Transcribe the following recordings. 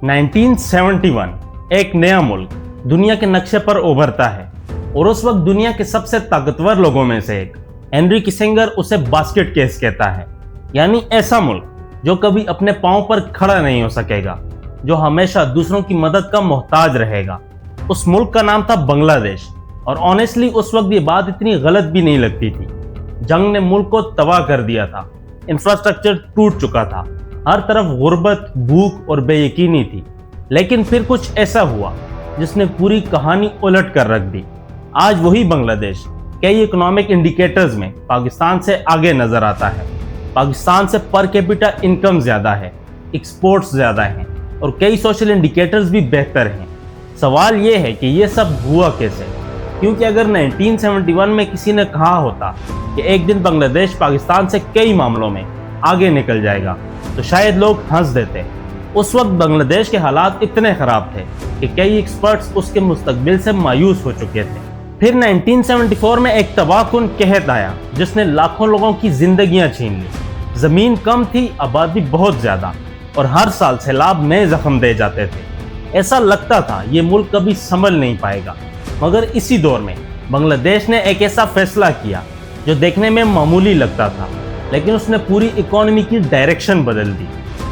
1971 एक नया मुल्क दुनिया के नक्शे पर उभरता है और उस वक्त दुनिया के सबसे ताकतवर लोगों में से एक हेनरी किसिंगर उसे बास्केट केस कहता है। यानी ऐसा मुल्क जो कभी अपने पांव पर खड़ा नहीं हो सकेगा, जो हमेशा दूसरों की मदद का मोहताज रहेगा। उस मुल्क का नाम था बांग्लादेश। और ऑनेस्टली उस वक्त ये बात इतनी गलत भी नहीं लगती थी। जंग ने मुल्क को तबाह कर दिया था, इंफ्रास्ट्रक्चर टूट चुका था, हर तरफ गुर्बत, भूख और बेयकीनी थी। लेकिन फिर कुछ ऐसा हुआ जिसने पूरी कहानी उलट कर रख दी। आज वही बांग्लादेश कई इकोनॉमिक इंडिकेटर्स में पाकिस्तान से आगे नजर आता है। पाकिस्तान से पर कैपिटा इनकम ज्यादा है, एक्सपोर्ट्स ज्यादा हैं और कई सोशल इंडिकेटर्स भी बेहतर हैं। सवाल ये है कि ये सब हुआ कैसे? क्योंकि अगर 1971 में किसी ने कहा होता कि एक दिन बांग्लादेश पाकिस्तान से कई मामलों में आगे निकल जाएगा तो शायद लोग हंस देते। उस वक्त बांग्लादेश के हालात इतने खराब थे कि कई एक्सपर्ट्स उसके मुस्तकबिल से मायूस हो चुके थे। फिर 1974 में एक तबाहकुन कहत आया जिसने लाखों लोगों की जिंदगियां छीन ली। जमीन कम थी, आबादी बहुत ज्यादा और हर साल सैलाब नए जख्म दे जाते थे। ऐसा लगता था ये मुल्क कभी संभल नहीं पाएगा। मगर इसी दौर में बांग्लादेश ने एक ऐसा फैसला किया जो देखने में मामूली लगता था, लेकिन उसने पूरी इकोनॉमी की डायरेक्शन बदल दी।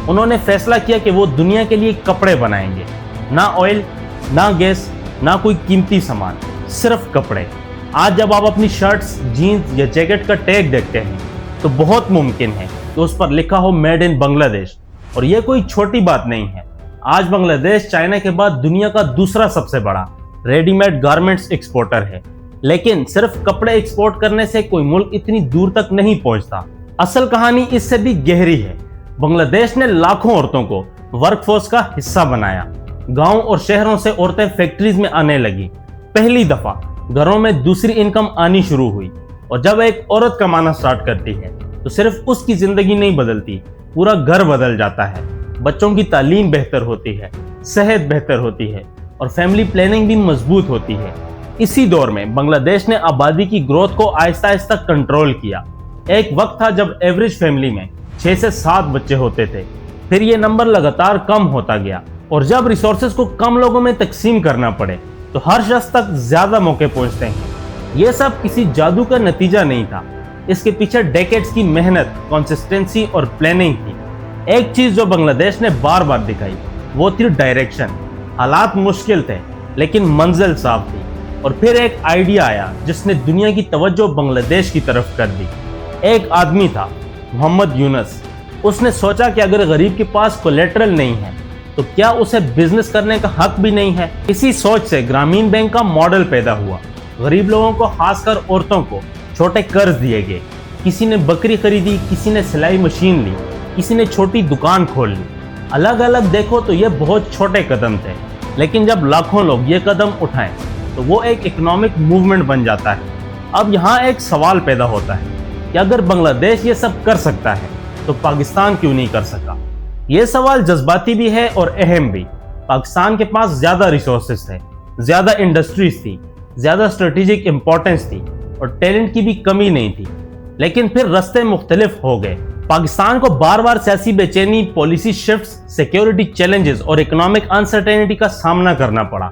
उन्होंने फैसला किया कि वो दुनिया के लिए कपड़े बनाएंगे। ना ऑयल, ना गैस, ना कोई कीमती सामान, सिर्फ कपड़े। आज जब आप अपनी शर्ट्स, जीन्स या जैकेट का टैग देखते हैं तो बहुत मुमकिन है कि उस पर लिखा हो मेड इन बांग्लादेश। और ये कोई छोटी बात नहीं है। आज बांग्लादेश चाइना के बाद दुनिया का दूसरा सबसे बड़ा रेडीमेड गारमेंट्स एक्सपोर्टर है। लेकिन सिर्फ कपड़े एक्सपोर्ट करने से कोई मुल्क इतनी दूर तक नहीं पहुंचता। असल कहानी इससे भी गहरी है। बांग्लादेश ने लाखों औरतों को वर्कफोर्स का हिस्सा बनाया। गांव और शहरों से औरतें फैक्ट्रीज में आने लगी। पहली दफा घरों में दूसरी इनकम आनी शुरू हुई। और जब एक औरत कमाना स्टार्ट करती है तो सिर्फ उसकी जिंदगी नहीं बदलती, पूरा घर बदल जाता है। बच्चों की तालीम बेहतर होती है, सेहत बेहतर होती है और फैमिली प्लानिंग भी मजबूत होती है। इसी दौर में बांग्लादेश ने आबादी की ग्रोथ को आहिस्ता आहिस्ता कंट्रोल किया। एक वक्त था जब एवरेज फैमिली में 6 से 7 बच्चे होते थे। फिर ये नंबर लगातार कम होता गया और जब रिसोर्सेज को कम लोगों में तकसीम करना पड़े तो हर शख्स तक ज्यादा मौके पहुंचते हैं। ये सब किसी जादू का नतीजा नहीं था। इसके पीछे डेकेड्स की मेहनत, कंसिस्टेंसी और प्लानिंग थी। एक चीज जो बांग्लादेश ने बार बार दिखाई वो थी डायरेक्शन। हालात मुश्किल थे लेकिन मंजिल साफ थी। और फिर एक आइडिया आया जिसने दुनिया की तवज्जो बांग्लादेश की तरफ कर दी। एक आदमी था, मोहम्मद यूनुस। उसने सोचा कि अगर गरीब के पास कोलेटरल नहीं है तो क्या उसे बिजनेस करने का हक भी नहीं है। इसी सोच से ग्रामीण बैंक का मॉडल पैदा हुआ। गरीब लोगों को, खासकर औरतों को, छोटे कर्ज दिए गए। किसी ने बकरी खरीदी, किसी ने सिलाई मशीन ली, किसी ने छोटी दुकान खोल ली। अलग अलग देखो तो ये बहुत छोटे कदम थे, लेकिन जब लाखों लोग ये कदम उठाएं तो वो एक इकोनॉमिक मूवमेंट बन जाता है। अब यहाँ एक सवाल पैदा होता है कि अगर बांग्लादेश ये सब कर सकता है तो पाकिस्तान क्यों नहीं कर सका? ये सवाल जज्बाती भी है और अहम भी। पाकिस्तान के पास ज्यादा रिसोर्सेज थे, ज्यादा इंडस्ट्रीज थी, ज्यादा स्ट्रेटेजिक इंपॉर्टेंस थी और टैलेंट की भी कमी नहीं थी। लेकिन फिर रास्ते मुख्तलिफ हो गए। पाकिस्तान को बार बार सियासी बेचैनी, पॉलिसी शिफ्ट्स, सिक्योरिटी चैलेंजेस और इकोनॉमिक अनसर्टेनिटी का सामना करना पड़ा।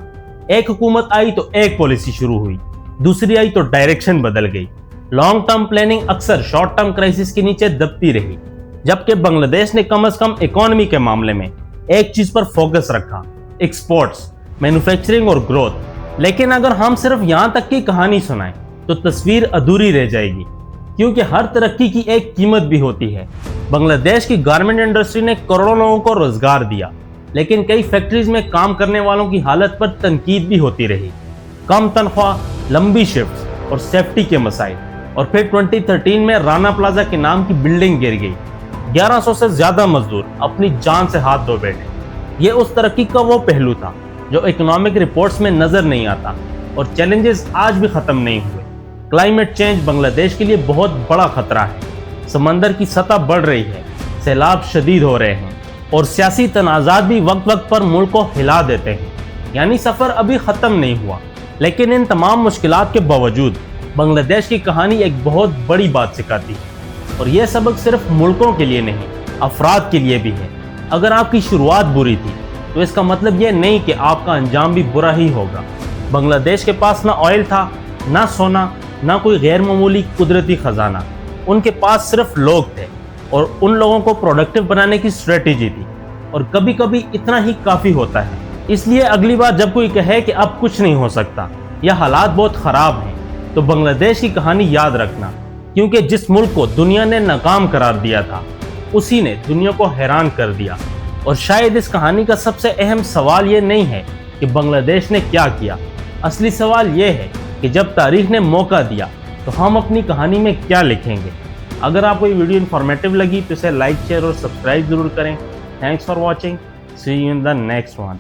एक हुकूमत आई तो एक पॉलिसी शुरू हुई, दूसरी आई तो डायरेक्शन बदल गई। लॉन्ग टर्म प्लानिंग अक्सर शॉर्ट टर्म क्राइसिस के नीचे दबती रही, जबकि बांग्लादेश ने कम से कम इकोनॉमी के मामले में एक चीज पर फोकस रखा, एक्सपोर्ट्स, मैन्युफैक्चरिंग और ग्रोथ। लेकिन अगर हम सिर्फ यहां तक की कहानी सुनाएं तो तस्वीर अधूरी रह जाएगी, क्योंकि हर तरक्की की एक कीमत भी होती है। बांग्लादेश की गारमेंट इंडस्ट्री ने करोड़ों लोगों को रोजगार दिया, लेकिन कई फैक्ट्रीज में काम करने वालों की हालत पर तनकीद भी होती रही। कम तनख्वाह, लंबी शिफ्ट्स और सेफ्टी के मसाइल। और फिर 2013 में राना प्लाजा के नाम की बिल्डिंग गिर गई। 1100 से ज्यादा मजदूर अपनी जान से हाथ धो बैठे। ये उस तरक्की का वो पहलू था जो इकोनॉमिक रिपोर्ट्स में नजर नहीं आता। और चैलेंजेस आज भी खत्म नहीं हुए। क्लाइमेट चेंज बांग्लादेश के लिए बहुत बड़ा खतरा है। समंदर की सतह बढ़ रही है, सैलाब शदीद हो रहे हैं और सियासी तनाज़ात भी वक्त वक्त पर मुल्क को हिला देते हैं। यानी सफर अभी खत्म नहीं हुआ। लेकिन इन तमाम मुश्किलात के बावजूद बांग्लादेश की कहानी एक बहुत बड़ी बात सिखाती है। और यह सबक सिर्फ मुल्कों के लिए नहीं, अफराद के लिए भी है। अगर आपकी शुरुआत बुरी थी تو اس کا مطلب یہ نہیں کہ آپ کا انجام بھی برا ہی ہوگا۔ بنگلہ دیش کے پاس نہ آئل تھا، نہ سونا، نہ کوئی غیر معمولی قدرتی خزانہ، ان کے پاس صرف لوگ تھے اور ان لوگوں کو پروڈکٹیو بنانے کی اسٹریٹجی تھی، اور کبھی کبھی اتنا ہی کافی ہوتا ہے۔ اس لیے اگلی بار جب کوئی کہے کہ اب کچھ نہیں ہو سکتا یا حالات بہت خراب ہیں، تو بنگلہ دیش کی کہانی یاد رکھنا، کیونکہ جس ملک کو دنیا نے ناکام قرار دیا تھا اسی نے دنیا کو حیران کر دیا۔ اور شاید اس کہانی کا سب سے اہم سوال یہ نہیں ہے کہ بنگلہ دیش نے کیا کیا، اصلی سوال یہ ہے کہ جب تاریخ نے موقع دیا تو ہم اپنی کہانی میں کیا لکھیں گے۔ اگر آپ کو یہ ویڈیو انفارمیٹیو لگی تو اسے لائک، شیئر اور سبسکرائب ضرور کریں۔ Thanks for watching, see you in the next one.